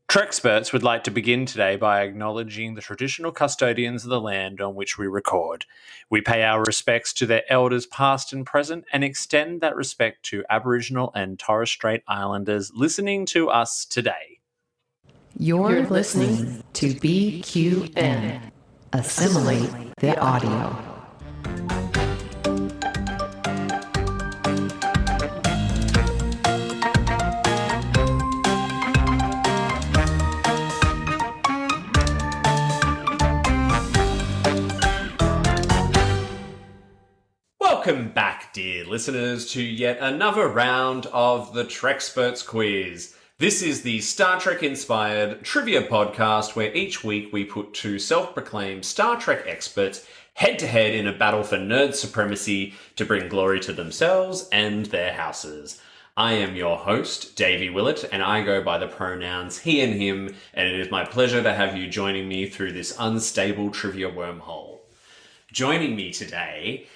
Treksperts would like to begin today by acknowledging the traditional custodians of the land on which we record. We pay our respects to their elders past and present and extend that respect to Aboriginal and Torres Strait Islanders listening to us today. You're listening to BQN. Assimilate the audio. Welcome back, dear listeners, to yet another round of the Treksperts Quiz. This is the Star Trek-inspired trivia podcast where each week we put two self-proclaimed Star Trek experts head-to-head in a battle for nerd supremacy to bring glory to themselves and their houses. I am your host, Davey Willett, and I go by the pronouns he and him, and it is my pleasure to have you joining me through this unstable trivia wormhole. Joining me today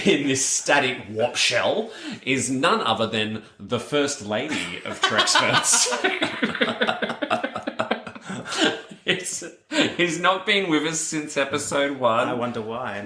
in this static warp shell is none other than the First Lady of Treksperts. He's not been with us since episode 1. I wonder why.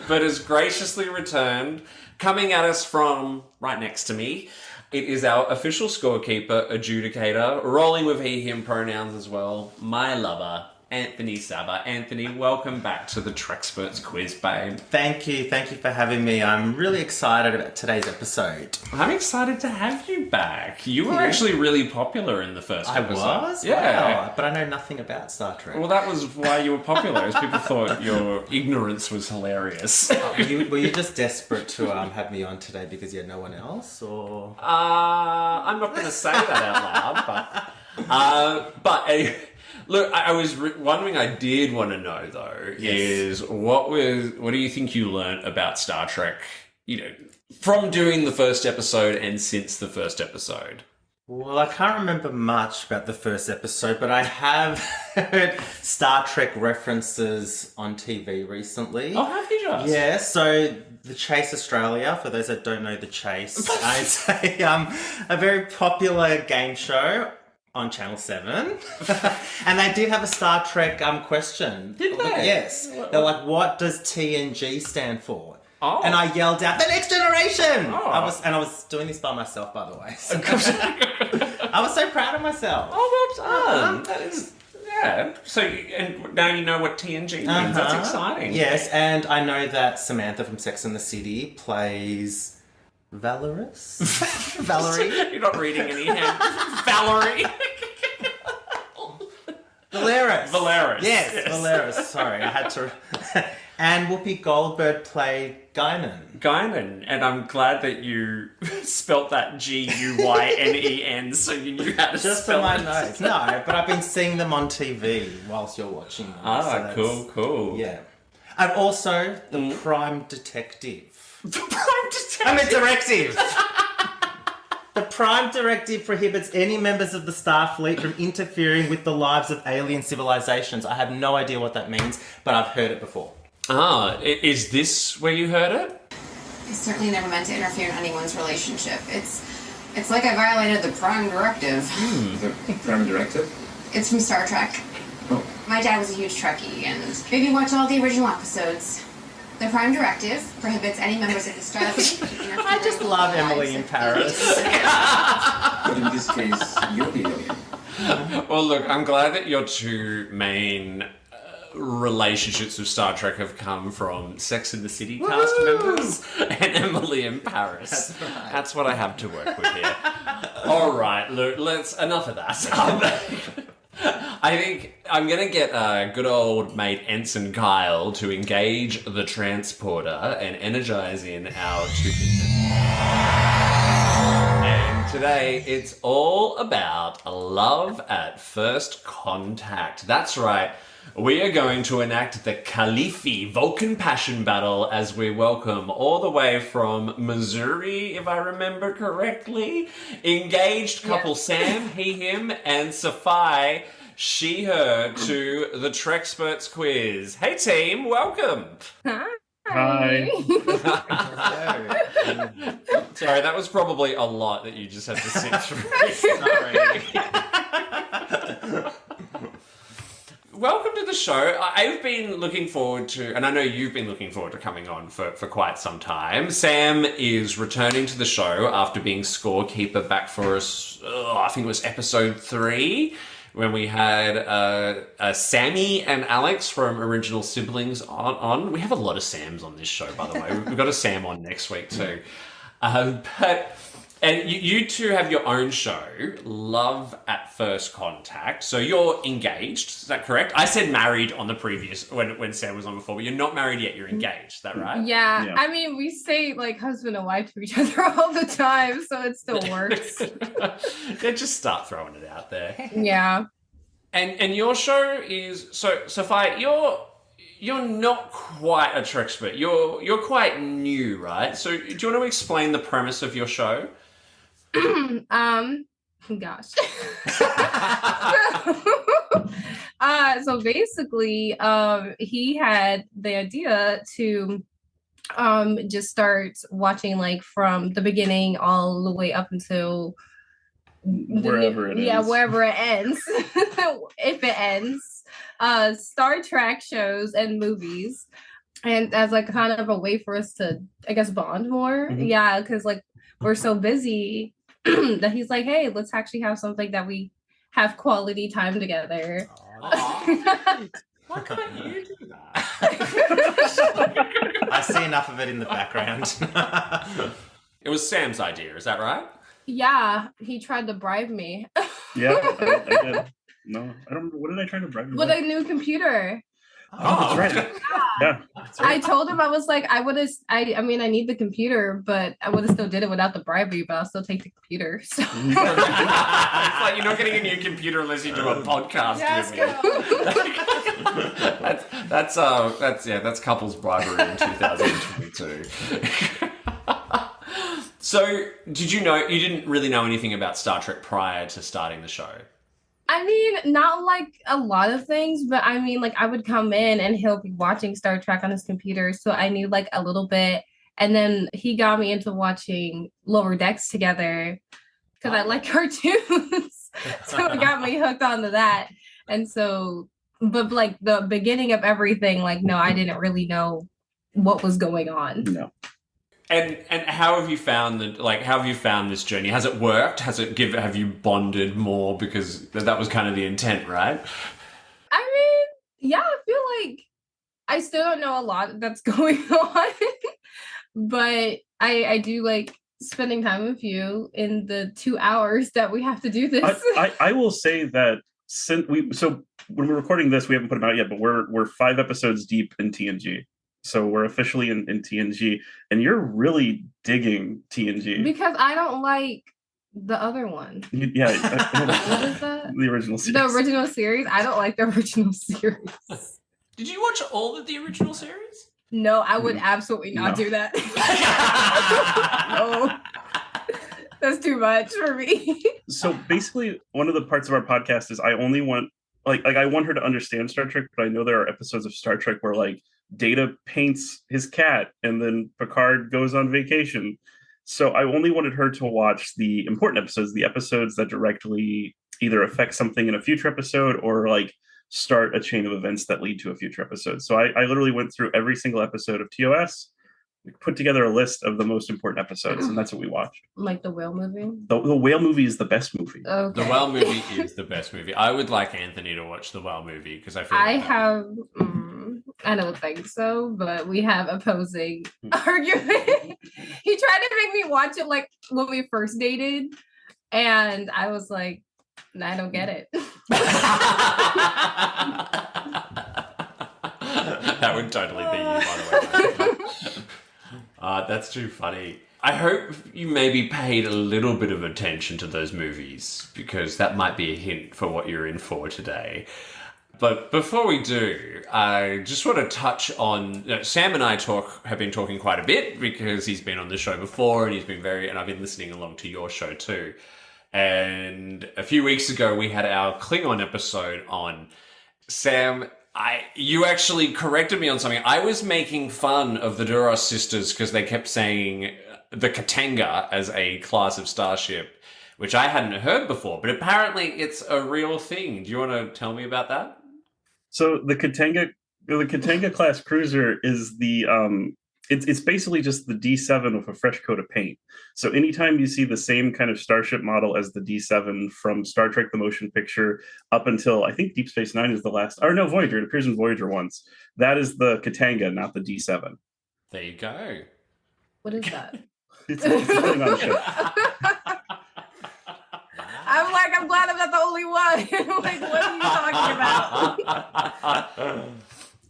But has graciously returned, coming at us from right next to me. It is our official scorekeeper, adjudicator, rolling with he, him pronouns as well, my lover, Anthony Savva. Anthony, welcome back to the Treksperts Quiz, babe. Thank you for having me. I'm really excited about today's episode. I'm excited to have you back. You were actually really popular in the first episode. I was? Yeah. Wow. But I know nothing about Star Trek. Well, that was why you were popular, as people thought your ignorance was hilarious. Were you just desperate to have me on today because you had no one else, or? I'm not going to say that out loud, but anyway. Look, I was wondering, I did want to know, though, is what do you think you learnt about Star Trek, from doing the first episode and since the first episode? Well, I can't remember much about the first episode, but I have heard Star Trek references on TV recently. Oh, have you just? Yeah, so The Chase Australia, for those that don't know The Chase, it's a very popular game show on Channel 7. And they did have a Star Trek question. Did they? Yes. They're like, what does TNG stand for? Oh. And I yelled out, the next generation! Oh. I was doing this by myself, by the way. So I was so proud of myself. Oh, well done. That is, yeah. So, and now you know what TNG means. That's exciting. Yes, and I know that Samantha from Sex and the City plays Valerie? You're not reading any hand. Valerie. Valeris. Yes, Valeris. Sorry, I had to. And Whoopi Goldberg played Guinan. And I'm glad that you spelt that Guyen, so you knew how to just spell on it. my notes. No, but I've been seeing them on TV whilst you're watching them. Ah, so cool. Yeah. And also, the Prime Detective. The Prime Detective? I'm a directive! The Prime Directive prohibits any members of the Starfleet from interfering with the lives of alien civilizations. I have no idea what that means, but I've heard it before. Ah, is this where you heard it? I certainly never meant to interfere in anyone's relationship. It's like I violated the Prime Directive. The Prime Directive? It's from Star Trek. Oh. My dad was a huge Trekkie, and maybe watch all the original episodes. The Prime Directive prohibits any members of the Starfleet. I just love Emily in Paris. But in this case, you're the alien. Well, look, I'm glad that your two main relationships with Star Trek have come from Sex and the City cast members and Emily in Paris. That's right. That's what I have to work with here. All right, look, enough of that. I think I'm going to get good old mate Ensign Kyle to engage the transporter and energize in our two And today it's all about love at first contact. That's right. We are going to enact the Khalifi Vulcan Passion Battle as we welcome all the way from Missouri, if I remember correctly, engaged couple Sam, he, him, and Safi, she, her, to the Treksperts Quiz. Hey team, welcome. Hi. Sorry, that was probably a lot that you just had to sit through. Sorry. show. I've been looking forward to, and I know you've been looking forward to coming on for quite some time. Sam is returning to the show after being scorekeeper back for us, I think it was episode 3, when we had Sammy and Alex from Original Siblings on. We have a lot of Sams on this show, by the way. We've got a Sam on next week too. And you two have your own show, Love at First Contact. So you're engaged, is that correct? I said married on the previous, when Sam was on before, but you're not married yet, you're engaged, is that right? Yeah. I mean, we say like husband and wife to each other all the time, so it still works. Yeah, just start throwing it out there. Yeah. And your show is, so Safi, you're not quite a Trekspert. You're quite new, right? So do you want to explain the premise of your show? Gosh. So basically, he had the idea to just start watching like from the beginning all the way up until wherever it ends. Yeah, wherever it ends. If it ends. Star Trek shows and movies. And as like kind of a way for us to, I guess, bond more. Mm-hmm. Yeah, because like we're so busy that he's like, hey, let's actually have something that we have quality time together. Why can't you do that? I see enough of it in the background. It was Sam's idea, is that right? Yeah, he tried to bribe me. Yeah, I did. No, I don't remember. What did I try to bribe you with? A new computer. Oh, that's right. Yeah. I told him, I was like, I mean, I need the computer, but I would have still did it without the bribery, but I'll still take the computer. So. It's like you're not getting a new computer unless you do a podcast with me. That's couples bribery in 2022. So, did you know, you didn't really know anything about Star Trek prior to starting the show? I mean, not like a lot of things, but I mean, like I would come in and he'll be watching Star Trek on his computer. So I knew like a little bit. And then he got me into watching Lower Decks together because I like cartoons. So it got me hooked onto that. And so, but like the beginning of everything, like, no, I didn't really know what was going on. No. And how have you found this journey? Has it worked? Have you bonded more? Because that was kind of the intent, right? I mean, yeah, I feel like I still don't know a lot that's going on, but I do like spending time with you in the 2 hours that we have to do this. I will say that when we're recording this, we haven't put them out yet, but we're 5 episodes deep in TNG. So we're officially in TNG, and you're really digging TNG. Because I don't like the other one. Yeah. What is that? The original series. The original series? I don't like the original series. Did you watch all of the original series? No, I would absolutely not do that. No. That's too much for me. So basically, one of the parts of our podcast is I only want, I want her to understand Star Trek, but I know there are episodes of Star Trek where, like, Data paints his cat and then Picard goes on vacation. So I only wanted her to watch the important episodes, the episodes that directly either affect something in a future episode or like start a chain of events that lead to a future episode. So I literally went through every single episode of TOS, put together a list of the most important episodes, and that's what we watched. Like the whale movie? The whale movie is the best movie. Okay. The whale movie is the best movie. I would like Anthony to watch the whale movie because I feel I don't think so, but we have opposing argument. He tried to make me watch it like when we first dated, and I was like, I don't get it. That would totally be you, by the way. That's too funny. I hope you maybe paid a little bit of attention to those movies because that might be a hint for what you're in for today. But before we do, I just want to touch on, Sam and I have been talking quite a bit because he's been on the show before and and I've been listening along to your show too. And a few weeks ago, we had our Klingon episode on. Sam, you actually corrected me on something. I was making fun of the Duras sisters because they kept saying the Katanga as a class of starship, which I hadn't heard before, but apparently it's a real thing. Do you want to tell me about that? So the Katenga class cruiser is the it's basically just the D7 with a fresh coat of paint. So anytime you see the same kind of starship model as the D7 from Star Trek the Motion Picture up until I think Deep Space Nine is the last, or no, Voyager, it appears in Voyager once. That is the Katanga, not the D7. There you go. What is that? It's a Klingon ship. I'm glad I'm not the only one. Like, what are you talking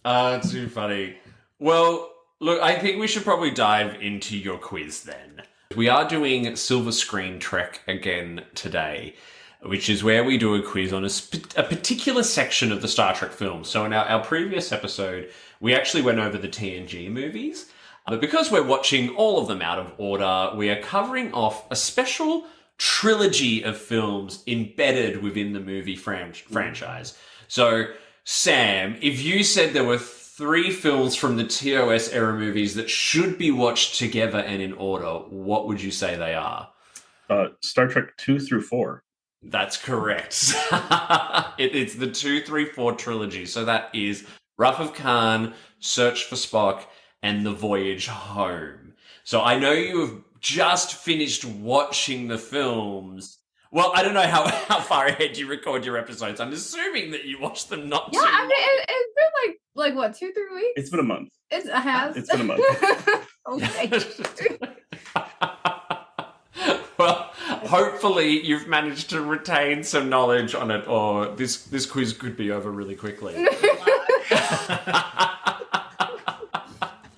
about? Too funny. Well, look, I think we should probably dive into your quiz then. We are doing Silver Screen Trek again today, which is where we do a quiz on a particular section of the Star Trek films. So in our previous episode, we actually went over the TNG movies. But because we're watching all of them out of order, we are covering off a special trilogy of films embedded within the movie franchise. So, Sam, if you said there were 3 films from the TOS era movies that should be watched together and in order, what would you say they are? Star Trek 2 through 4. That's correct. It's the 2, 3, 4 trilogy. So that is Wrath of Khan, Search for Spock, and The Voyage Home. So I know you have just finished watching the films. Well, I don't know how far ahead you record your episodes. I'm assuming that you watched them not Yeah, I mean, it's been like what, 2-3 weeks? It's been a month. It has. It's been a month. Okay. Well, hopefully you've managed to retain some knowledge on it, or this quiz could be over really quickly.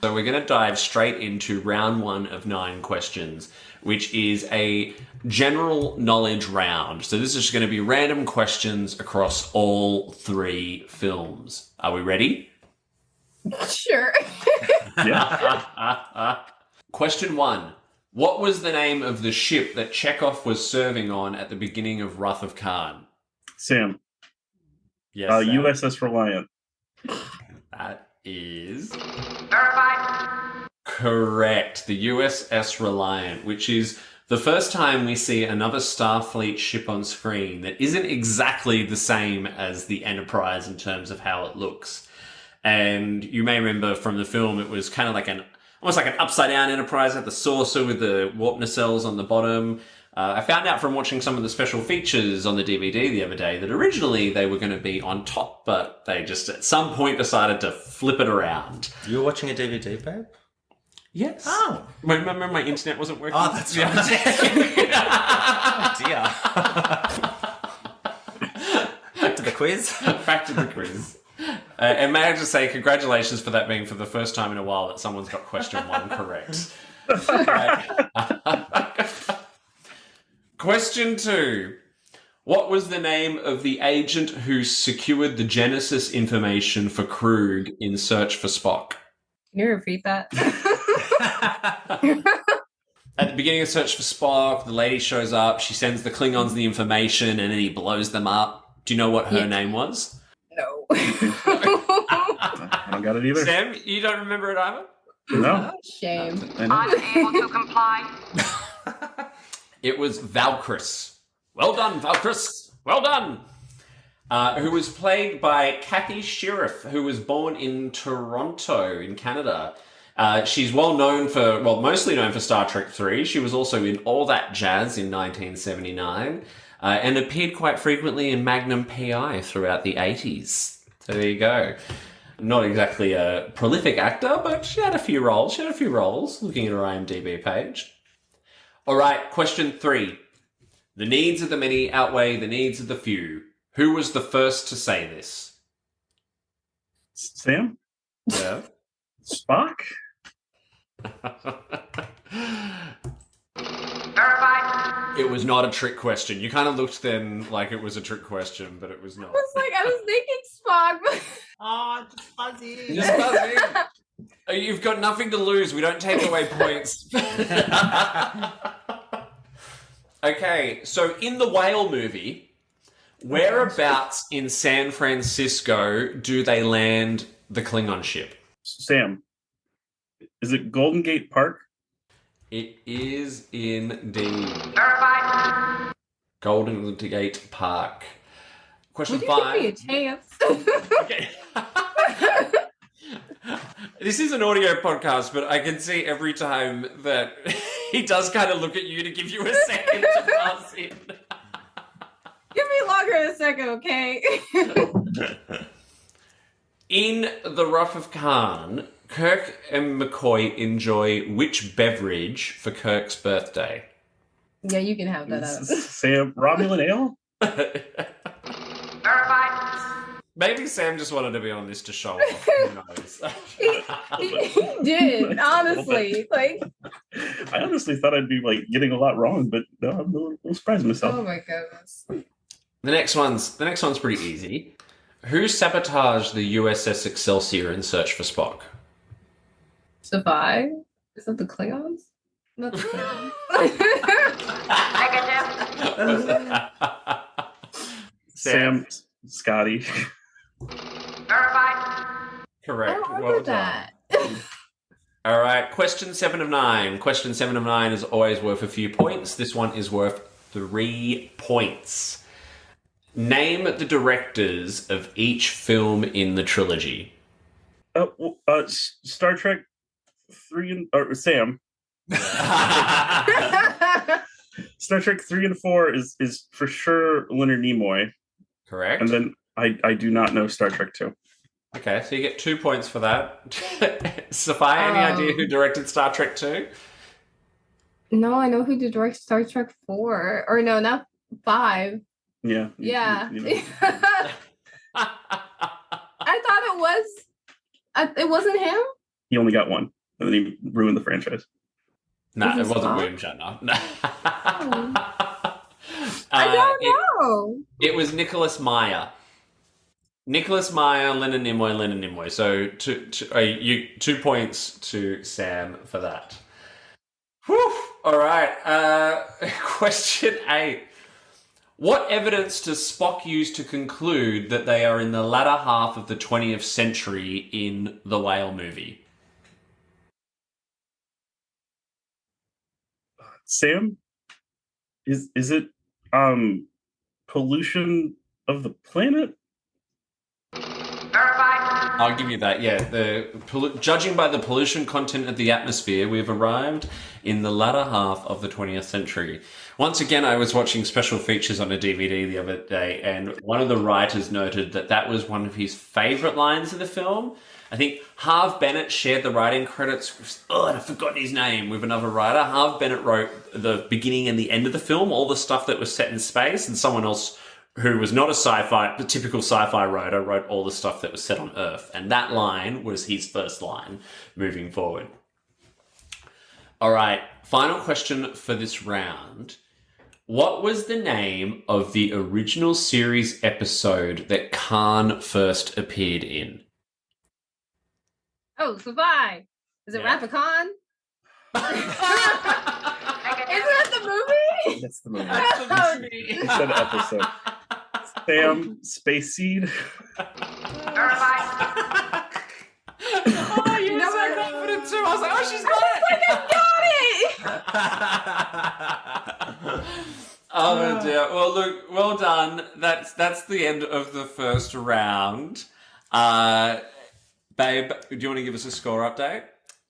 So we're going to dive straight into round 1 of 9 questions, which is a general knowledge round. So this is going to be random questions across all 3 films. Are we ready? Sure. Yeah. Question 1. What was the name of the ship that Chekhov was serving on at the beginning of Wrath of Khan? Sam. Yes, Sam. USS Reliant. That is... Verified. Correct. The USS Reliant, which is the first time we see another Starfleet ship on screen that isn't exactly the same as the Enterprise in terms of how it looks. And you may remember from the film, it was kind of like almost like an upside down Enterprise, had the saucer with the warp nacelles on the bottom. I found out from watching some of the special features on the DVD the other day that originally they were going to be on top, but they just at some point decided to flip it around. You were watching a DVD, babe? Yes. Oh. Remember my internet wasn't working? Oh, that's right. Oh, dear. Back to the quiz. Back to the quiz. And may I just say congratulations for that being for the first time in a while that someone's got question 1 correct. Question 2. What was the name of the agent who secured the Genesis information for Krug in Search for Spock? Can you repeat that? At the beginning of Search for Spock, the lady shows up, she sends the Klingons the information, and then he blows them up. Do you know what her name was? No. I don't got it either. Sam, you don't remember it either? No. Shame. I know. Unable to comply. It was Valkyris. Well done, Valkyris. Well done. Who was played by Kathy Sheriff, who was born in Toronto, in Canada. She's mostly known for Star Trek 3. She was also in All That Jazz in 1979, and appeared quite frequently in Magnum P.I. throughout the 80s. So there you go. Not exactly a prolific actor, but she had a few roles. Looking at her IMDb page. All right, question 3. The needs of the many outweigh the needs of the few. Who was the first to say this? Sam? Yeah. Spock? Verified. It was not a trick question. You kind of looked then like it was a trick question, but it was not. I was thinking Spock. Oh, just fuzzy. Just buzzing. You've got nothing to lose. We don't take away points. Okay, so in the Whale movie, whereabouts in San Francisco do they land the Klingon ship? Sam. Is it Golden Gate Park? It is indeed Verified. Golden Gate Park. Question Would you give me a 5. chance? Okay. This is an audio podcast, but I can see every time that he does kind of look at you to give you a second to pass in. Give me longer in a second, okay? In The Wrath of Khan, Kirk and McCoy enjoy which beverage for Kirk's birthday? Yeah, you can have that. Sam, Romulan ale? Verified. Maybe Sam just wanted to be on this to show off. Who knows? He did, honestly. Like, I honestly thought I'd be like getting a lot wrong, but no, I'm a little surprised myself. oh my goodness. The next one's pretty easy. Who sabotaged the USS Excelsior in search for Spock? Survive? Is that the Klingons? Not the Klingons. Negative. Sam, Scotty. Verified. Correct. I remember Well done. that. All right, question 7 of 9. Question 7 of 9 is always worth a few points. This one is worth 3 points. Name the directors of each film in the trilogy. Star Trek 3 or Sam. Star Trek 3 and 4 is for sure Leonard Nimoy. Correct. And then I do not know Star Trek 2. Okay, so you get 2 points for that. Safi, any idea who directed Star Trek 2? No, I know who did direct Star Trek 4. Or no, not 5. Yeah. Yeah. You know. I thought it was. It wasn't him? He only got one, and then he ruined the franchise. No, Was it it wasn't Spock? William Shatner. I don't know. It was Nicholas Meyer. Nicholas Meyer, Leonard Nimoy. So 2 points to Sam for that. Whew. All right. Question 8. What evidence does Spock use to conclude that they are in the latter half of the 20th century in the Whale movie? Sam, is it pollution of the planet? Verified. I'll give you that. Yeah, judging by the pollution content of the atmosphere, we've arrived in the latter half of the 20th century. Once again, I was watching special features on a DVD the other day, and one of the writers noted that was one of his favorite lines in the film. I think Harve Bennett shared the writing credits with, and I've forgotten his name, with another writer. Harve Bennett wrote the beginning and the end of the film, all the stuff that was set in space, and someone else who was not the typical sci-fi writer, wrote all the stuff that was set on Earth. And that line was his first line moving forward. All right, final question for this round. What was the name of the original series episode that Khan first appeared in? Oh, Savai. Is it Yeah. Rapicon? Negative. Isn't that the movie? That's the movie. Oh, Said episode. Sam, Space Seed. Verified. Oh, you were so confident too. I was like, oh, she's got it. Oh dear. Well, look, well done. That's the end of the first round. Babe, do you want to give us a score update?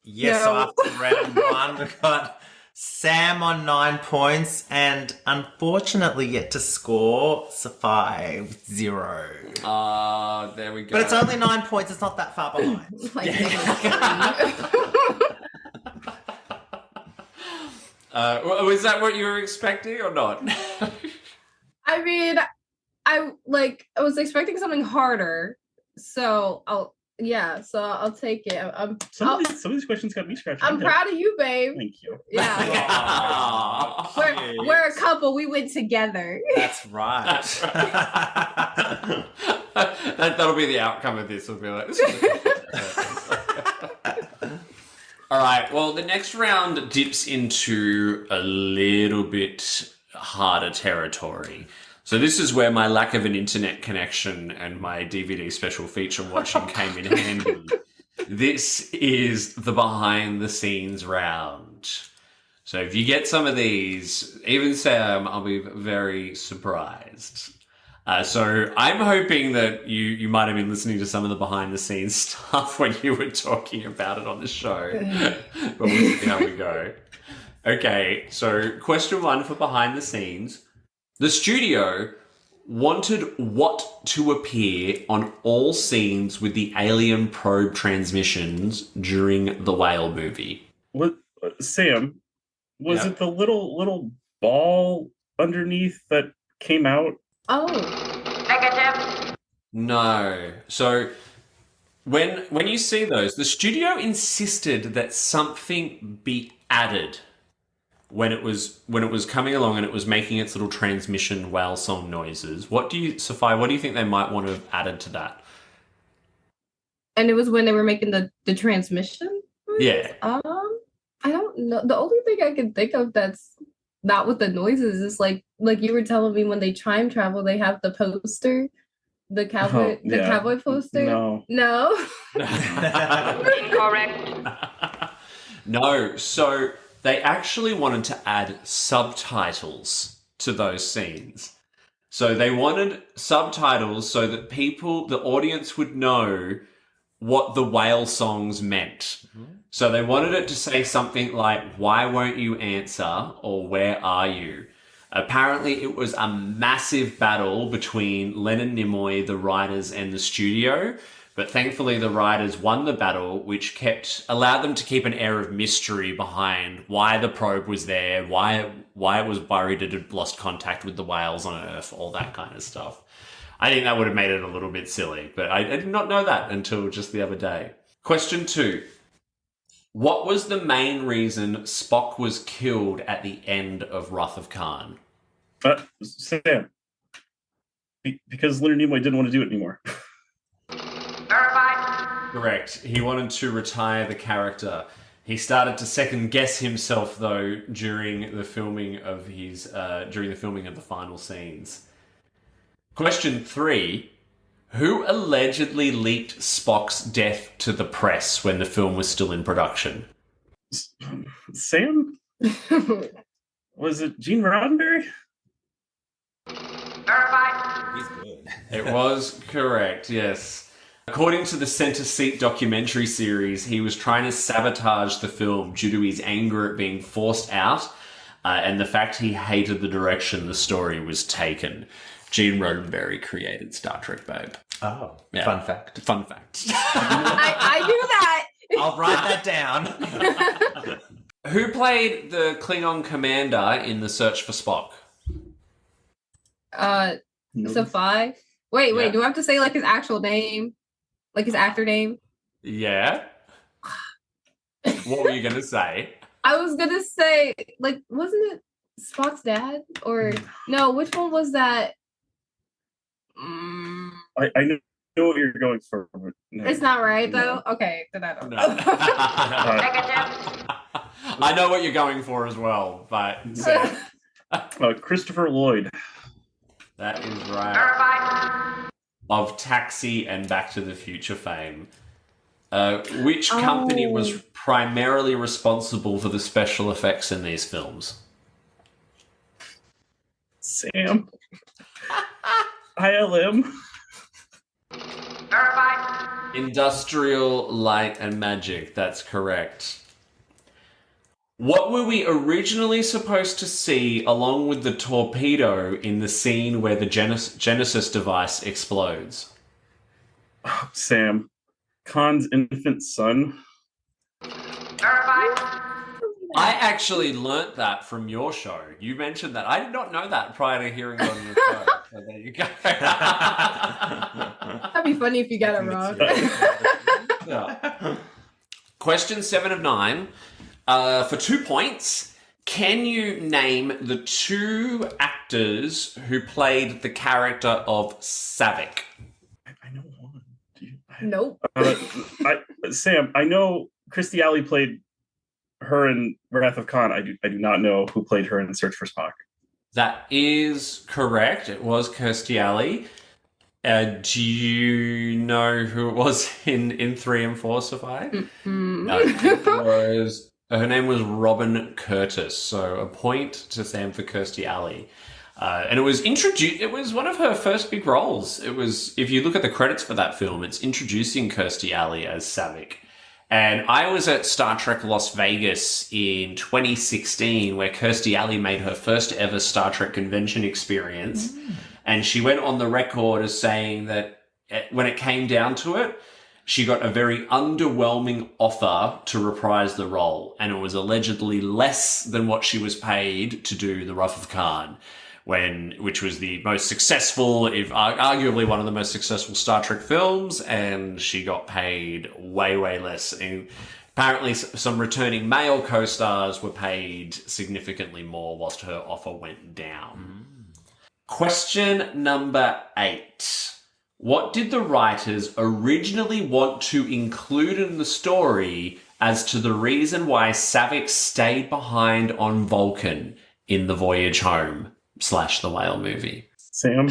Yes, No. so after round 1, we've got Sam on 9 points, and unfortunately yet to score Safi with 0. There we go. But it's only 9 points, it's not that far behind. like, Was that what you were expecting or not? I mean, I was expecting something harder, so I'll take it. Some of these questions got me scratching. I'm my head. proud of you, babe. Thank you. Yeah, Aw. we're a couple. We win together. That's right. That'll be the outcome of this. We'll be like, this is all right. Well, the next round dips into a little bit harder territory. So this is where my lack of an internet connection and my DVD special feature watching came in handy. This is the behind the scenes round. So if you get some of these, even Sam, I'll be very surprised. So I'm hoping that you might have been listening to some of the behind the scenes stuff when you were talking about it on the show. But we'll see how we go. Okay, so question 1 for behind the scenes. The studio wanted what to appear on all scenes with the alien probe transmissions during the whale movie? What, Sam, was Yeah. it the little ball underneath that came out? Oh, Negative. No. So when you see those, the studio insisted that something be added when it was coming along and it was making its little transmission whale song noises. Sophia, what do you think they might want to have added to that? and it was when they were making the transmission. Yeah. I don't know. The only thing I can think of that's not with the noises is like you were telling me when they time travel, they have the poster, the cowboy, the yeah. cowboy poster. No. Incorrect. No, so they actually wanted to add subtitles to those scenes. So they wanted subtitles so that the audience would know what the whale songs meant. So they wanted it to say something like, "Why won't you answer?" or "Where are you?" Apparently it was a massive battle between Len and Nimoy, the writers, and the studio. But thankfully the writers won the battle, which allowed them to keep an air of mystery behind why the probe was there, why it was worried it had lost contact with the whales on Earth, all that kind of stuff. I think that would have made it a little bit silly, but I did not know that until just the other day. Question 2. What was the main reason Spock was killed at the end of Wrath of Khan? Sam, because Leonard Nimoy didn't want to do it anymore. Verified. Correct. He wanted to retire the character. He started to second guess himself though during the filming of the final scenes. Question 3. Who allegedly leaked Spock's death to the press when the film was still in production? Sam? Was it Gene Roddenberry? Verified. He's good. It was correct, yes. According to the Center Seat documentary series, he was trying to sabotage the film due to his anger at being forced out and the fact he hated the direction the story was taken. Gene Roddenberry created Star Trek Babe. Oh, Yeah. fun fact. Fun fact. I knew that. I'll write that down. Who played the Klingon commander in The Search for Spock? Safi. Wait, Yeah. do I have to say like his actual name? Like his actor name? Yeah. What were you going to say? I was gonna say, like, wasn't it Spock's dad? Or no, which one was that? I know what you're going for. But no. It's not right No. though. Okay, then I don't know. No. Negative. I know what you're going for as well, but Christopher Lloyd. that is right. Verified. Of Taxi and Back to the Future fame. Which company was primarily responsible for the special effects in these films? Sam. ILM. Verified. Industrial Light and Magic, that's correct. What were we originally supposed to see along with the torpedo in the scene where the Genesis device explodes? Sam. Khan's infant son. Verified. I actually learnt that from your show. You mentioned that. I did not know that prior to hearing it on your show. So there you go. That'd be funny if you got it wrong. Yeah. Question 7 of 9. For 2 points, can you name the 2 actors who played the character of Savick? I know one. Nope. Sam, I know Christy Alley played her in Wrath of Khan. I do not know who played her in Search for Spock. That is correct. It was Kirstie Alley. Do you know who it was in 3 and 4, Sophie? No, her name was Robin Curtis. So a point to Sam for Kirstie Alley. And it was introduced. It was one of her first big roles. It was, if you look at the credits for that film, it's introducing Kirstie Alley as Savick. And I was at Star Trek Las Vegas in 2016, where Kirstie Alley made her first ever Star Trek convention experience. And she went on the record as saying that when it came down to it, she got a very underwhelming offer to reprise the role. And it was allegedly less than what she was paid to do The Wrath of Khan, which was the most successful, if arguably one of the most successful Star Trek films, and she got paid way, way less. And apparently some returning male co-stars were paid significantly more whilst her offer went down. Question number 8. What did the writers originally want to include in the story as to the reason why Savick stayed behind on Vulcan in The Voyage Home / The Whale movie? Sam?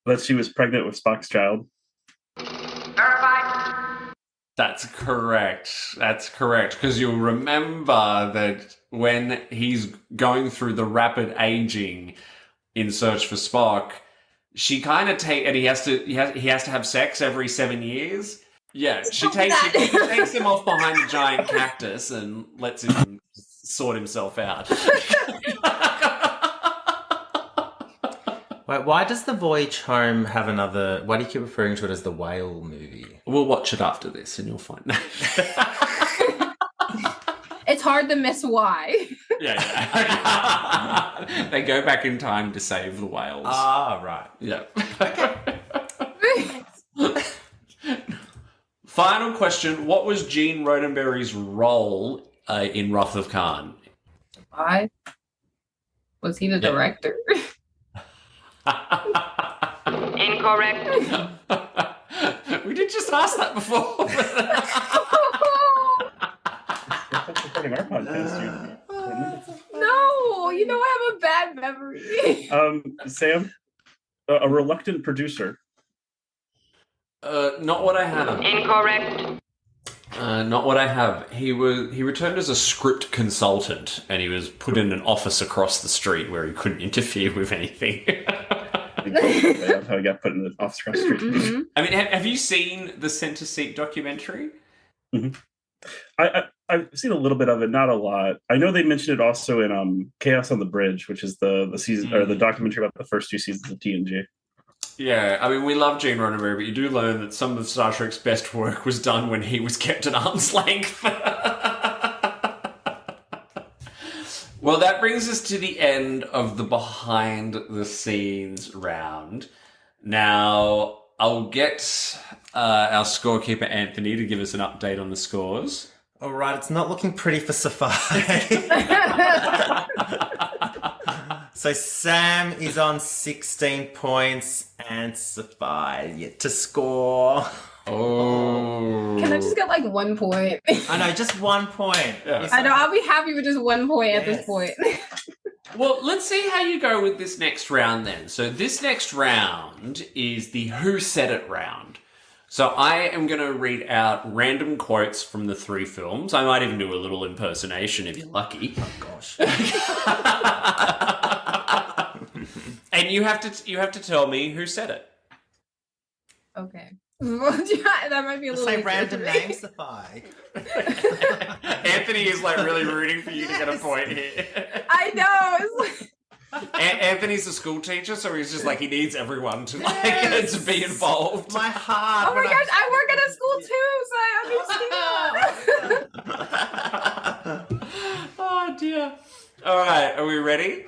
That she was pregnant with Spock's child. Verified. That's correct. Because you'll remember that when he's going through the rapid aging in Search for Spock, she kind of and he has to have sex every 7 years. Yeah, she takes him off behind a giant cactus and lets him sort himself out. Wait, why does The Voyage Home have another... Why do you keep referring to it as the whale movie? We'll watch it after this and you'll find out. It's hard to miss why. Yeah. They go back in time to save the whales. Ah, right. Yeah. Final question. What was Gene Roddenberry's role in Wrath of Khan? Why? Was he the director? Incorrect. We did just ask that before. Recording our podcast, No, you know I have a bad memory. Sam, a reluctant producer. Not what I have. Incorrect. Not what I have. He returned as a script consultant, and he was put in an office across the street where he couldn't interfere with anything. That's how he got put in the office across the street. Mm-hmm. I mean, have you seen the Center Seat documentary? Mm-hmm. I've seen a little bit of it, not a lot. I know they mentioned it also in Chaos on the Bridge, which is the season or the documentary about the first 2 seasons of TNG. Yeah, I mean, we love Gene Roddenberry, but you do learn that some of Star Trek's best work was done when he was kept at arm's length. Well, that brings us to the end of the behind-the-scenes round. Now, I'll get our scorekeeper, Anthony, to give us an update on the scores. All right, it's not looking pretty for Safi. So Sam is on 16 points and Safi yet to score. Oh. Can I just get like 1 point? I know, just 1 point. Yeah. I know, I'll be happy with just 1 point at this point. Well, let's see how you go with this next round then. So this next round is the Who Said It round. So I am going to read out random quotes from the 3 films. I might even do a little impersonation if you're lucky. Oh gosh. And you have to tell me who said it. Okay. That might be a Just little say random easier for me. names, Safi. Anthony is like really rooting for you to get a point here. I know. It's like... Anthony's a school teacher, so he's just like he needs everyone to to be involved. My heart. Oh my gosh, I work at a school too, so I understand. Oh dear. All right, are we ready?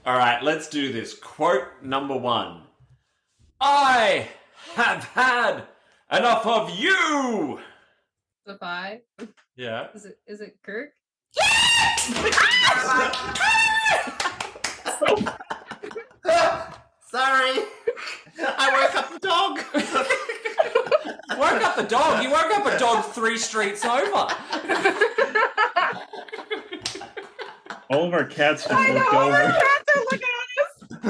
All right, let's do this. Quote number 1. I have had enough of you. Safi? Yeah. Is it Kirk? Sorry. I woke up the dog. Woke up the dog? You woke up a dog 3 streets over. All of our cats just I know, looked all our over. cats are looking at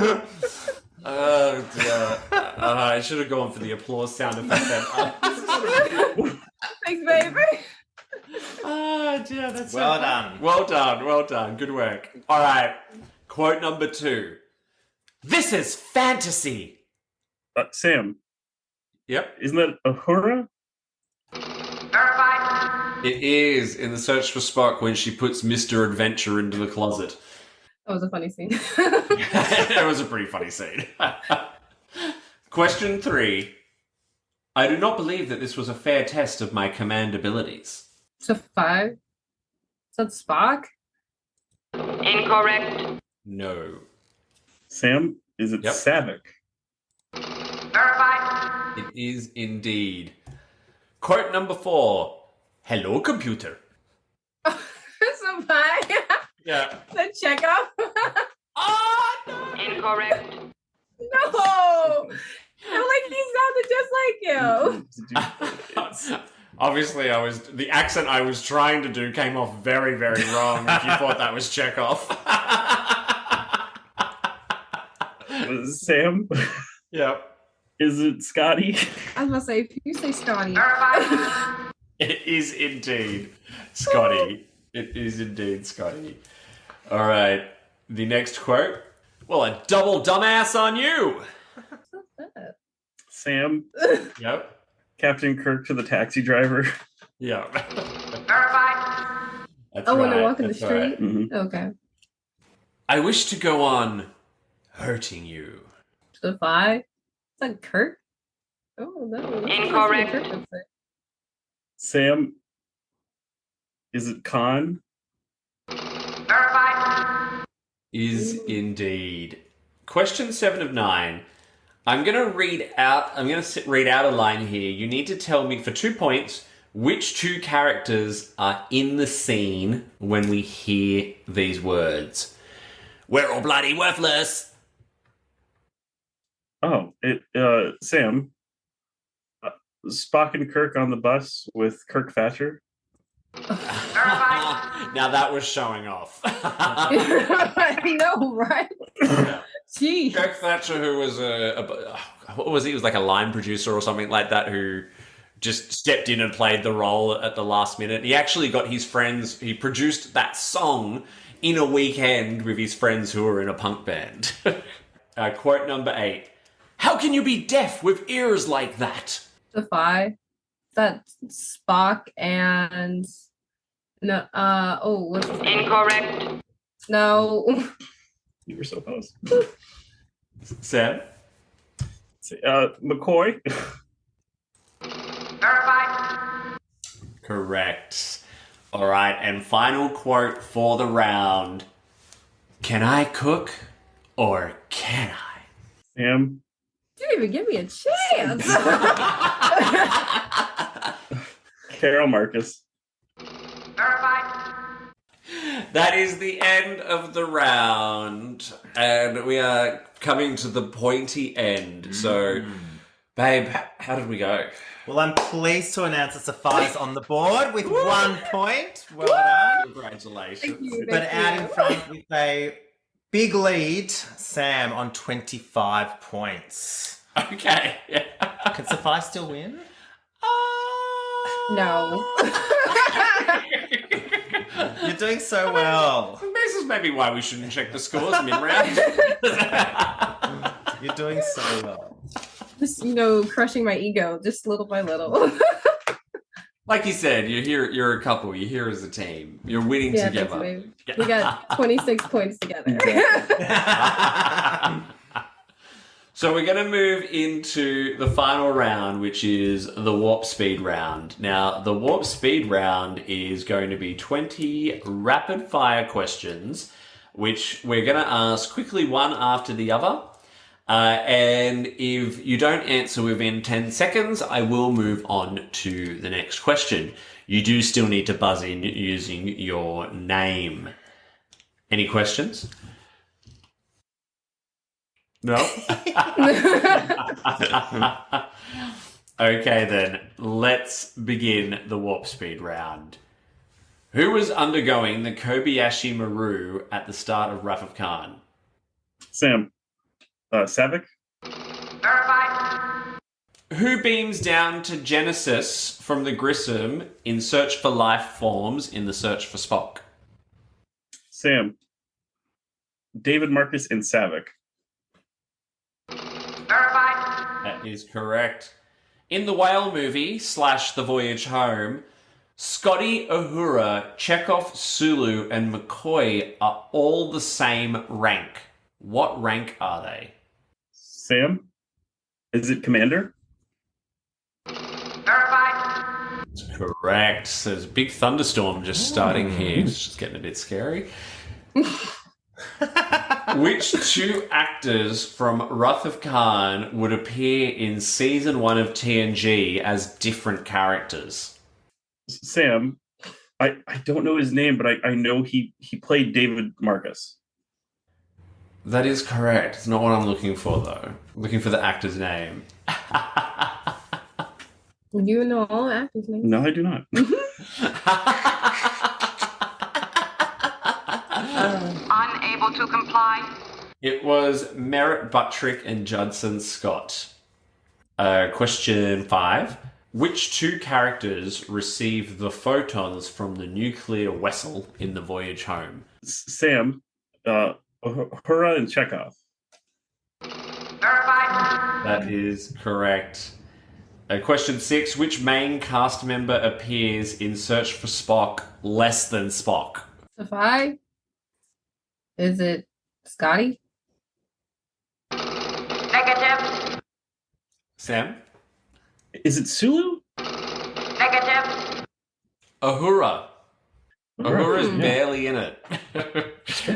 us. Oh dear. I should have gone for the applause sound effect then. Thanks, baby. Oh dear, that's Well done. Well Well done. Well done. Good work. All right. Quote number 2. This is fantasy. Sam, Yep. isn't that Uhura? Verified. It is in The Search for Spock when she puts Mr. Adventure into the closet. That was a funny scene. It was a pretty funny scene. Question 3. I do not believe that this was a fair test of my command abilities. So 5. Is that Spock? Incorrect. No. Sam, is it Yep. Savick? Verified. It is indeed. Quote number 4. Hello, computer. So 5. Yeah. The Chekhov? Incorrect. No! I'm like, he sounded just like you. Obviously, the accent I was trying to do came off very, very wrong if you thought that was Chekhov. Sam, Yep. is it Scotty? I was about to say, if you say Scotty. Verified. It is indeed Scotty. It is indeed Scotty. All right. The next quote. Well, a double dumbass on you. Sam, Yep. Captain Kirk to the taxi driver. Yep. Verified. That's Oh, when right. I walk in the That's right. street? Mhm. Okay. I wish to go on hurting you. So 5. Is that Kirk? Oh, no. Incorrect. Kirk would say. Sam, is it Khan? Verified. Is indeed. Question 7 of 9. I'm going to read out a line here. You need to tell me for 2 points which 2 characters are in the scene when we hear these words. We're all bloody worthless. Oh, Sam. Spock and Kirk on the bus with Kirk Thatcher. Verified. Now that was showing off. I know, right? Gee. Kirk Thatcher, who was what was he? He was like a line producer or something like that, who just stepped in and played the role at the last minute. He actually got his friends. He produced that song in a weekend with his friends who were in a punk band. Quote number 8. How can you be deaf with ears like that? The 5. That's Spock and no. What's his name? Incorrect. No. You were so close. Sam? McCoy. Verified. Correct. All right, and final quote for the round. Can I cook or can I? Sam. You didn't even give me a chance. Carol Marcus. Verified. That is the end of the round, and we are coming to the pointy end. So, babe, how did we go? Well, I'm pleased to announce that Safi's on the board with 1 point. Well done. Congratulations. Thank you. But out in front with a big lead, Sam on 25 points. Okay. Can Safi still win? No. You're doing so well. This is maybe why we shouldn't check the scores mid-round. You're doing so well. Just, crushing my ego just little by little. Like you said, you're a couple. You're here as a team. You're winning Yeah, together. thanks, babe. We got 26 points together. So we're going to move into the final round, which is the warp speed round. Now, the warp speed round is going to be 20 rapid fire questions, which we're going to ask quickly one after the other. And if you don't answer within 10 seconds, I will move on to the next question. You do still need to buzz in using your name. Any questions? No? Okay then, let's begin the warp speed round. Who was undergoing the Kobayashi Maru at the start of Wrath of Khan? Sam. Savick. Verified. Who beams down to Genesis from the Grissom in search for life forms in the search for Spock? Sam. David Marcus and Savick. Verified. That is correct. In the Whale movie / The Voyage Home, Scotty, Uhura, Chekhov, Sulu, and McCoy are all the same rank. What rank are they? Sam. Is it Commander? Verified. That's correct. So there's a big thunderstorm just starting here. It's just getting a bit scary. Which two actors from Wrath of Khan would appear in season 1 of TNG as different characters? Sam. I don't know his name, but I know he played David Marcus. That is correct. It's not what I'm looking for, though. I'm looking for the actor's name. You know all the actors' names. No, I do not. Unable to comply. It was Merritt Buttrick and Judson Scott. Question 5. Which two characters receive the photons from the nuclear vessel in the voyage home? Sam. Uhura and Chekhov. Verified. That is correct. Question 6. Which main cast member appears in Search for Spock less than Spock? Safi? Is it Scotty? Negative. Sam? Is it Sulu? Negative. Uhura. Uhura's barely in it.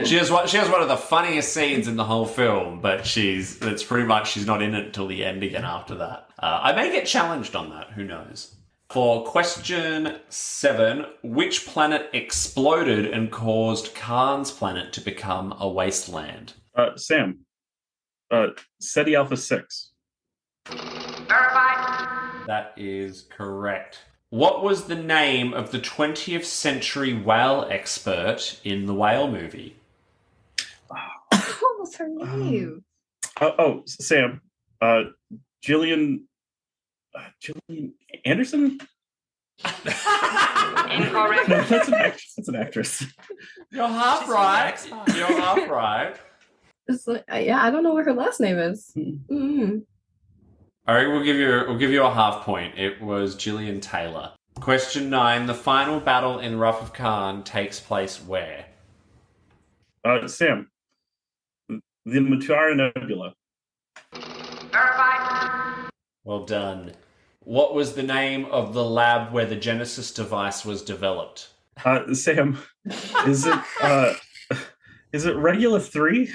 She has one of the funniest scenes in the whole film, but she's not in it until the end again after that. I may get challenged on that, who knows. For question 7, which planet exploded and caused Khan's planet to become a wasteland? Sam. SETI Alpha 6. Verified. That is correct. What was the name of the 20th century whale expert in the Whale movie? What was her name? Sam. Gillian Anderson? Incorrect. No, that's an actress. That's an actress. You're half right. You're half right. It's like, yeah, I don't know what her last name is. Mm-hmm. All right, we'll give you a half point. It was Gillian Taylor. Question 9. The final battle in Wrath of Khan takes place where? Sam. The Mutara Nebula. Verified. Well done. What was the name of the lab where the Genesis device was developed? Sam. Is it Regula 3?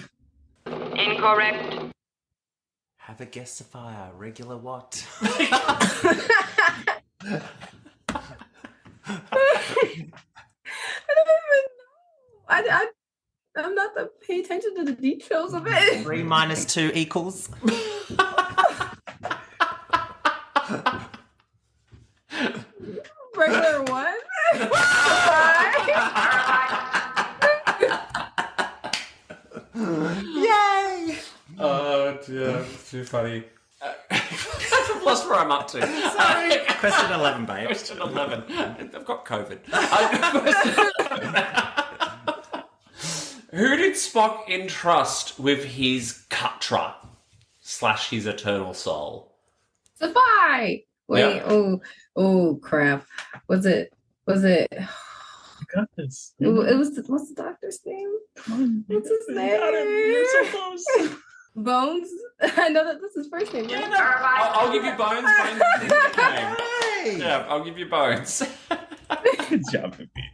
Incorrect. Have a guess, Sophia. Regular what? I don't even know. I'm not to pay attention to the details of it. 3 minus 2 equals. Regular one? Yay! Oh dear, it's too funny. I've lost where I'm up to. Sorry. Question 11, babe. Question 11. I've got COVID. Who did Spock entrust with his Katra / his eternal soul? Safi! Wait, Yeah. oh crap. Was it I got this. it was what's the doctor's name? Come on. What's his You got it. name? You're so close. Bones? I know that that's his first name, right? I'll give you Bones. Bones is his nickname. Hey! Yeah, I'll give you Bones. Good job, Pippi.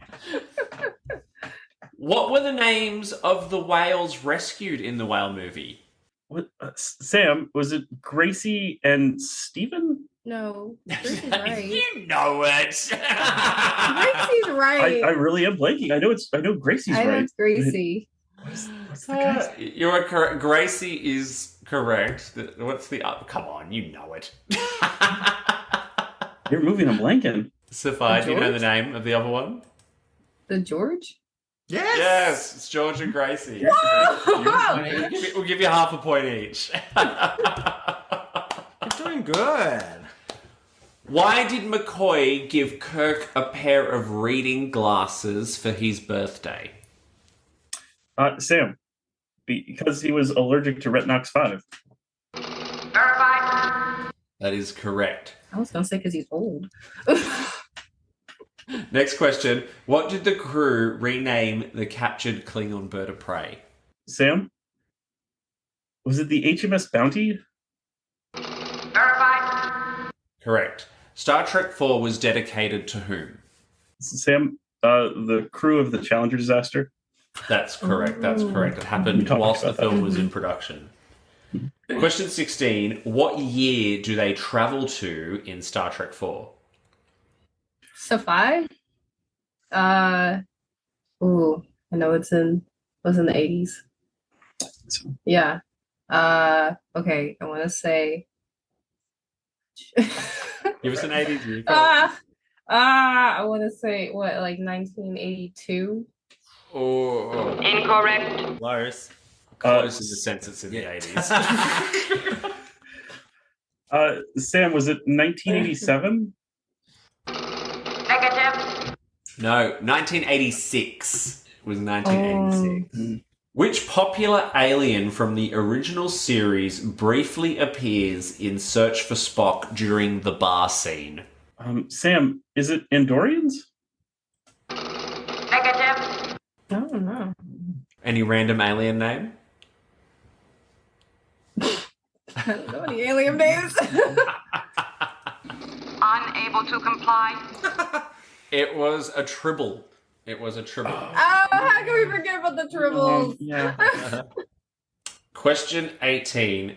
What were the names of the whales rescued in the Whale movie? What, Sam, was it Gracie and Stephen? No. Gracie's right. You know it. Gracie's right. I really am blanking. I know Gracie's I know right. it's Gracie. What's the guy's You are correct. Gracie is correct. What's the other? Come on, you know it. You're moving. I'm blanking. Safi, do you know George? the name of the other one? The George? Yes! Yes, it's George and Gracie. Whoa! We'll give you half a point each. You're doing good. Why did McCoy give Kirk a pair of reading glasses for his birthday? Sam, because he was allergic to Retinox 5. Verified. That is correct. I was gonna say because he's old. Next question. What did the crew rename the captured Klingon bird of prey? Sam, was it the HMS Bounty? Verified. Correct. Star Trek 4 was dedicated to whom? Sam, the crew of the Challenger disaster. That's correct. That's correct. It happened whilst the film was in production. Question 16. What year do they travel to in Star Trek 4? Safi? I know it was in the 80s. Yeah. Okay, I want to say Give us an 80s year. I want to say what, like 1982? Oh, Incorrect. Close. close in the sense it's in the 80s. Sam, was it 1987? Negative. No, 1986 was 1986. Which popular alien from the original series briefly appears in Search for Spock during the bar scene? Sam, is it Andorians? Negative. I don't know. Any random alien name? I don't know any alien names. Unable to comply. It was a Tribble. It was a Tribble. Oh, how can we forget about the Tribbles? Yeah. Question 18.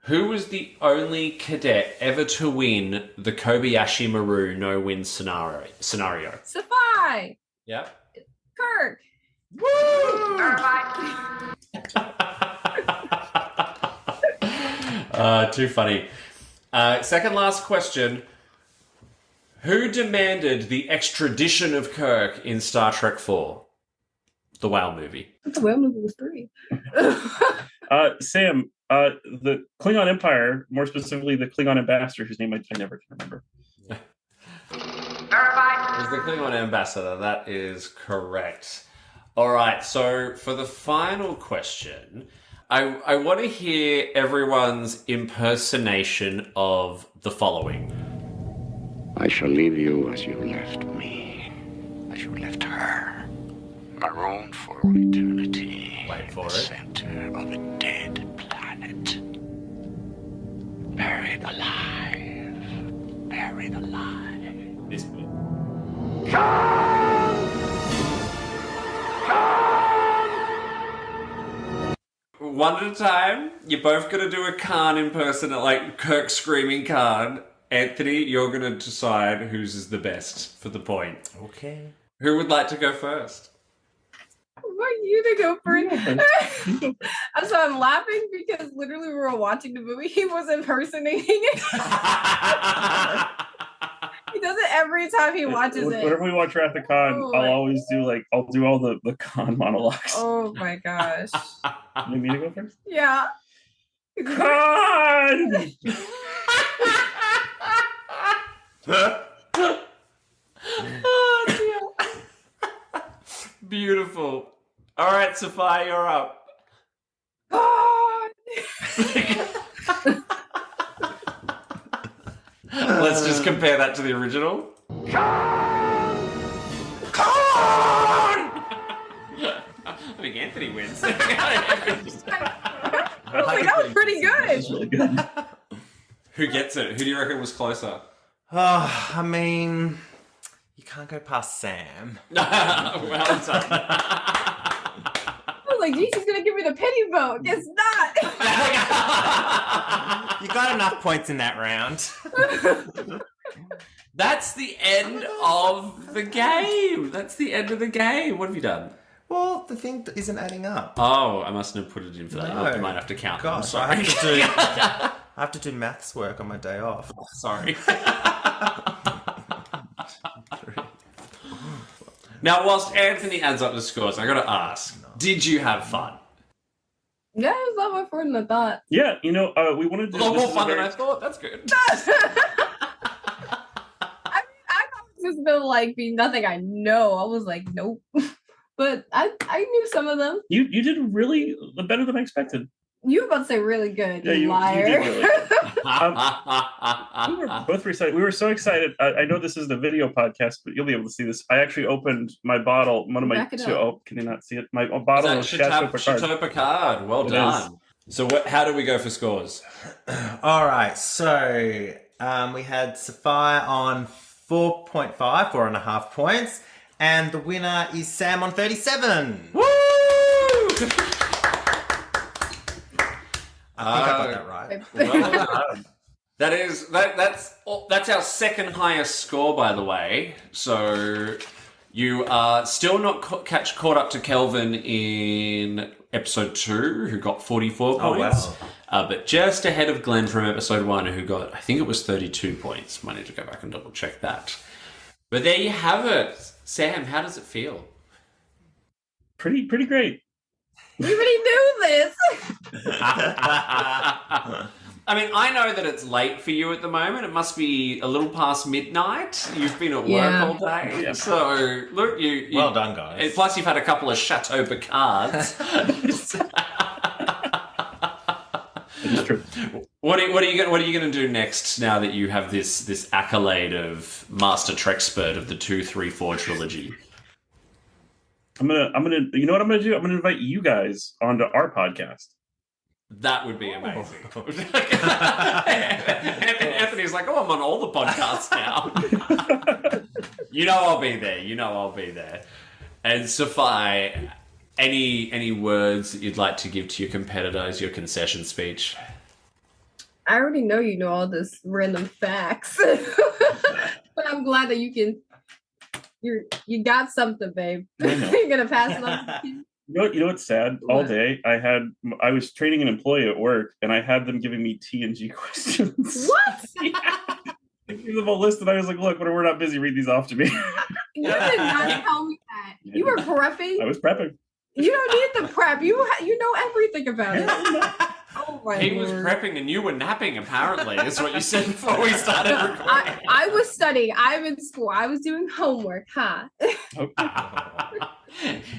Who was the only cadet ever to win the Kobayashi Maru no-win scenario? Safi! Yeah. Kirk! Verified. Too funny. Second last question. Who demanded the extradition of Kirk in Star Trek 4? The WoW movie. The whale movie was 3. Sam, the Klingon Empire, more specifically the Klingon ambassador, whose name I never can remember. Verified. Is the Klingon ambassador. That is correct. All right, so for the final question, I want to hear everyone's impersonation of the following. I shall leave you as you left me, as you left her, marooned for all eternity. Wait for in the it. center of a dead planet. Buried alive. Buried alive. This bit. One at a time. You're both going to do a Khan impersonate, like Kirk screaming Khan. Anthony, you're going to decide whose is the best for the point. Okay. Who would like to go first? I want you to go first. So I'm laughing because literally we were watching the movie. He was impersonating it. He does it every time he watches it. Whenever we watch Wrath of Khan, Oh, I'll always do I'll do all the Khan monologues. Oh my gosh. You need me to go first? Yeah. Khan! Oh, dear. Beautiful. All right, Safi, you're up. Let's just compare that to the original. I think Anthony wins. I was like, that was pretty good. That's really good. Who gets it? Who do you reckon was closer? Oh, I mean, you can't go past Sam. Well done. I was like, geez, he's gonna give me the pity vote. Guess not. You got enough points in that round. That's the end of the game. That's the end of the game. What have you done? Well, the thing isn't adding up. Oh, I mustn't have put it in for that. No. I might have to count. I'm Gosh, sorry. I have to do maths work on my day off. Sorry. Now, whilst Anthony adds up the scores, I got to ask: did you have fun? Yeah, it was a lot more fun than I thought. Yeah, we wanted to A lot more fun than I thought. That's good. I thought it was just gonna be nothing I know. I was like, nope. but I knew some of them. You did really better than I expected. You were about to say really good, Yeah, you liar. You did really good. We were both very excited. We were so excited. I know this is the video podcast, but you'll be able to see this. I actually opened my bottle. One of my two. Oh, can you not see it? My bottle of Chateau Picard. Chateau Picard. Well done. So how do we go for scores? All right. So we had Safi on 4.5 points, and the winner is Sam on 37. Woo! I think I got that right. Well, that's our second highest score, by the way. So you are still not caught up to Kelvin in episode 2, who got 44 points. Oh, wow. But just ahead of Glenn from episode 1, who got, I think it was 32 points. Might need to go back and double check that. But there you have it. Sam, how does it feel? Pretty great. We already knew this. I mean, I know that it's late for you at the moment. It must be a little past midnight. You've been at work all day. Yeah. So, look, you well done, guys. Plus, you've had a couple of Chateau Picards. It's true. What are you going to do next now that you have this accolade of Master Trekspert of the 2, 3, 4 trilogy? I'm gonna. You know what I'm gonna do? I'm gonna invite you guys onto our podcast. That would be amazing. Anthony's like, oh, I'm on all the podcasts now. You know I'll be there. And Safi, any words that you'd like to give to your competitors, your concession speech? I already know you know all this random facts. But I'm glad that you got something, babe. You're gonna pass it on to you. You know what's sad? What? All day I was training an employee at work, and I had them giving me T&G questions. What? I gave them a list, and I was like, "Look, when we're not busy, read these off to me." You did not tell me that. You were prepping. I was prepping. You don't need the prep. You know everything about it. Oh my He Lord. was prepping and you were napping, apparently, is what you said before we started recording. I was studying. I'm in school. I was doing homework, huh?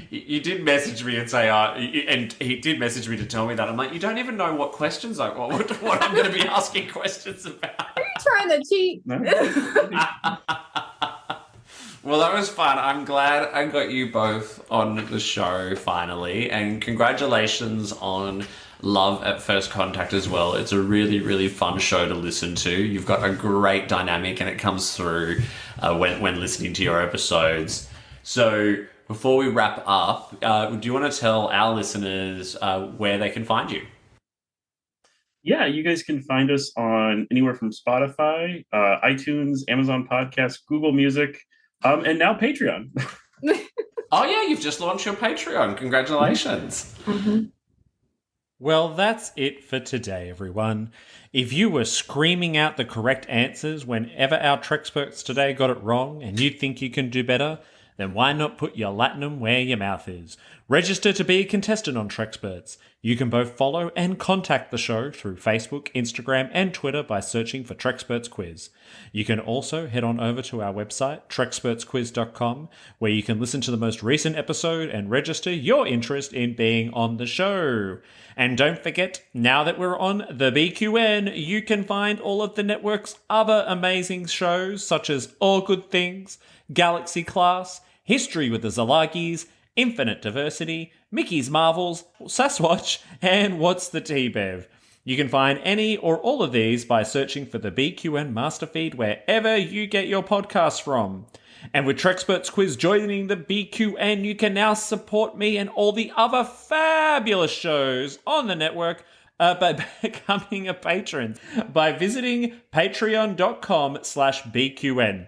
You did message me and say, and he did message me to tell me that. I'm like, you don't even know what questions what I'm going to be asking questions about. Are you trying to cheat? No. Well, that was fun. I'm glad I got you both on the show finally, and congratulations on Love at First Contact as well. It's a really, really fun show to listen to. You've got a great dynamic, and it comes through when listening to your episodes. So before we wrap up, do you want to tell our listeners where they can find you? Yeah, you guys can find us on anywhere from Spotify, iTunes, Amazon Podcasts, Google Music, and now Patreon. Oh yeah, you've just launched your Patreon. Congratulations. Mm-hmm. Well, that's it for today, everyone. If you were screaming out the correct answers whenever our Treksperts today got it wrong and you think you can do better, then why not put your latinum where your mouth is? Register to be a contestant on Treksperts. You can both follow and contact the show through Facebook, Instagram, and Twitter by searching for Treksperts Quiz. You can also head on over to our website, trekspertsquiz.com, where you can listen to the most recent episode and register your interest in being on the show. And don't forget, now that we're on the BQN, you can find all of the network's other amazing shows, such as All Good Things, Galaxy Class, History with the Szilagys, Infinite Diversity, Mickey's Marvels, Sasquatch, and What's the T-Bev. You can find any or all of these by searching for the BQN Master Feed wherever you get your podcasts from. And with Treksperts Quiz joining the BQN, you can now support me and all the other fabulous shows on the network by becoming a patron by visiting patreon.com/BQN.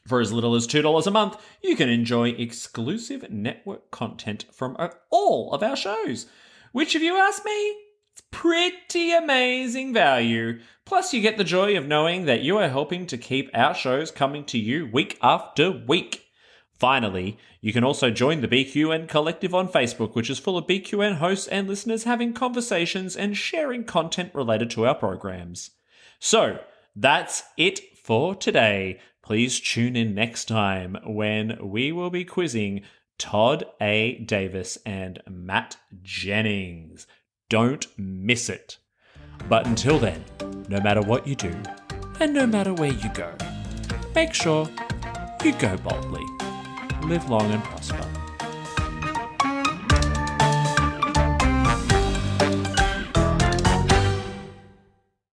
For as little as $2 a month, you can enjoy exclusive network content from all of our shows, which, if you ask me, it's pretty amazing value. Plus, you get the joy of knowing that you are helping to keep our shows coming to you week after week. Finally, you can also join the BQN Collective on Facebook, which is full of BQN hosts and listeners having conversations and sharing content related to our programs. So, that's it for today. Please tune in next time when we will be quizzing Todd A. Davis and Matt Jennings. Don't miss it. But until then, no matter what you do, and no matter where you go, make sure you go boldly. Live long and prosper.